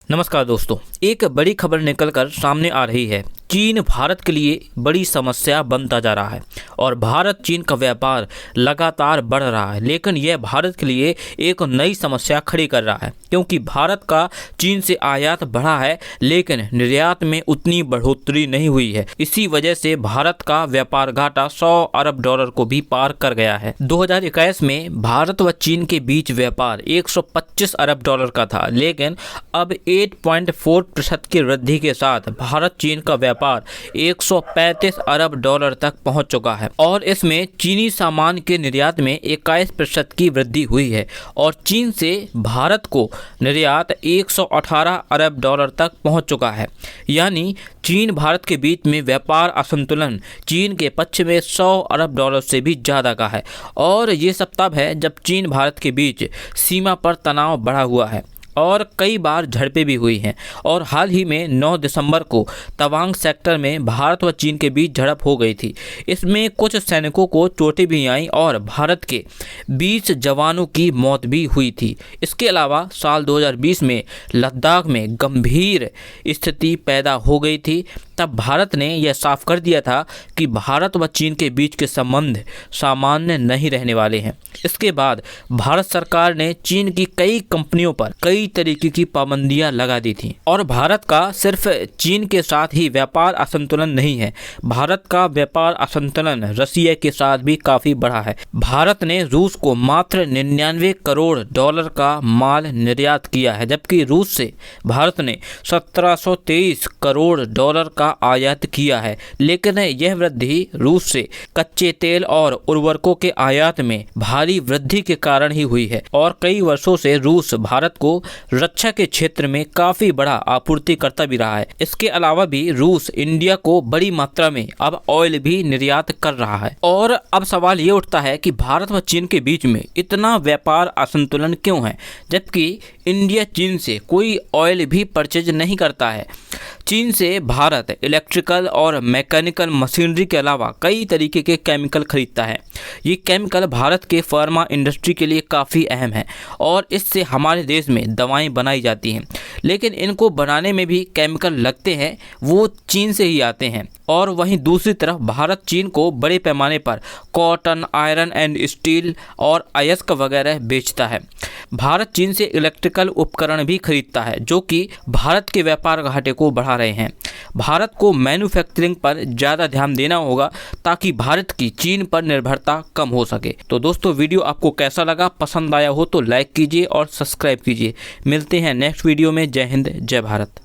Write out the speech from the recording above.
नमस्कार दोस्तों, एक बड़ी खबर निकलकर सामने आ रही है। चीन भारत के लिए बड़ी समस्या बनता जा रहा है और भारत चीन का व्यापार लगातार बढ़ रहा है, लेकिन यह भारत के लिए एक नई समस्या खड़ी कर रहा है, क्योंकि भारत का चीन से आयात बढ़ा है लेकिन निर्यात में उतनी बढ़ोतरी नहीं हुई है। इसी वजह से भारत का व्यापार घाटा 100 अरब डॉलर को भी पार कर गया है। 2021 में भारत व चीन के बीच व्यापार 125 अरब डॉलर का था, लेकिन अब 8.4% की वृद्धि के साथ भारत चीन का व्यापार 135 अरब डॉलर तक पहुंच चुका है और इसमें चीनी सामान के निर्यात में 21% की वृद्धि हुई है और चीन से भारत को निर्यात 118 अरब डॉलर तक पहुंच चुका है। यानी चीन भारत के बीच में व्यापार असंतुलन चीन के पक्ष में 100 अरब डॉलर से भी ज़्यादा का है और ये सब तब है जब चीन भारत के बीच सीमा पर तनाव बढ़ा हुआ है और कई बार झड़पें भी हुई हैं। और हाल ही में 9 दिसंबर को तवांग सेक्टर में भारत व चीन के बीच झड़प हो गई थी। इसमें कुछ सैनिकों को चोटें भी आईं और भारत के 20 जवानों की मौत भी हुई थी। इसके अलावा साल 2020 में लद्दाख में गंभीर स्थिति पैदा हो गई थी। तब भारत ने यह साफ कर दिया था कि भारत व चीन के बीच के संबंध सामान्य नहीं रहने वाले हैं। इसके बाद भारत सरकार ने चीन की कई कंपनियों पर कई तरीके की पाबंदियां लगा दी थी और भारत का सिर्फ चीन के साथ ही व्यापार असंतुलन नहीं है, भारत का व्यापार असंतुलन रसिया के साथ भी काफी बढ़ा है। भारत ने रूस को मात्र 99 करोड़ डॉलर का माल निर्यात किया है, जबकि रूस से भारत ने 1723 करोड़ डॉलर का आयात किया है। लेकिन यह वृद्धि रूस से कच्चे तेल और उर्वरकों के आयात में भारी वृद्धि के कारण ही हुई है और कई वर्षों से रूस भारत को रक्षा के क्षेत्र में काफी बड़ा आपूर्ति करता भी रहा है। इसके अलावा भी रूस इंडिया को बड़ी मात्रा में अब ऑयल भी निर्यात कर रहा है। और अब सवाल ये उठता है कि भारत व चीन के बीच में इतना व्यापार असंतुलन क्यों है, जबकि इंडिया चीन से कोई ऑयल भी परचेज नहीं करता है। चीन से भारत इलेक्ट्रिकल और मैकेनिकल मशीनरी के अलावा कई तरीके के केमिकल खरीदता है। ये केमिकल भारत के फार्मा इंडस्ट्री के लिए काफ़ी अहम है और इससे हमारे देश में दवाएं बनाई जाती हैं, लेकिन इनको बनाने में भी केमिकल लगते हैं वो चीन से ही आते हैं। और वहीं दूसरी तरफ भारत चीन को बड़े पैमाने पर कॉटन, आयरन एंड स्टील और अयस्क वगैरह बेचता है। भारत चीन से इलेक्ट्रिकल उपकरण भी खरीदता है, जो कि भारत के व्यापार घाटे को बढ़ा रहे हैं। भारत को मैन्युफैक्चरिंग पर ज़्यादा ध्यान देना होगा ताकि भारत की चीन पर निर्भरता कम हो सके। तो दोस्तों, वीडियो आपको कैसा लगा? पसंद आया हो तो लाइक कीजिए और सब्सक्राइब कीजिए। मिलते हैं नेक्स्ट वीडियो में। जय हिंद, जय भारत।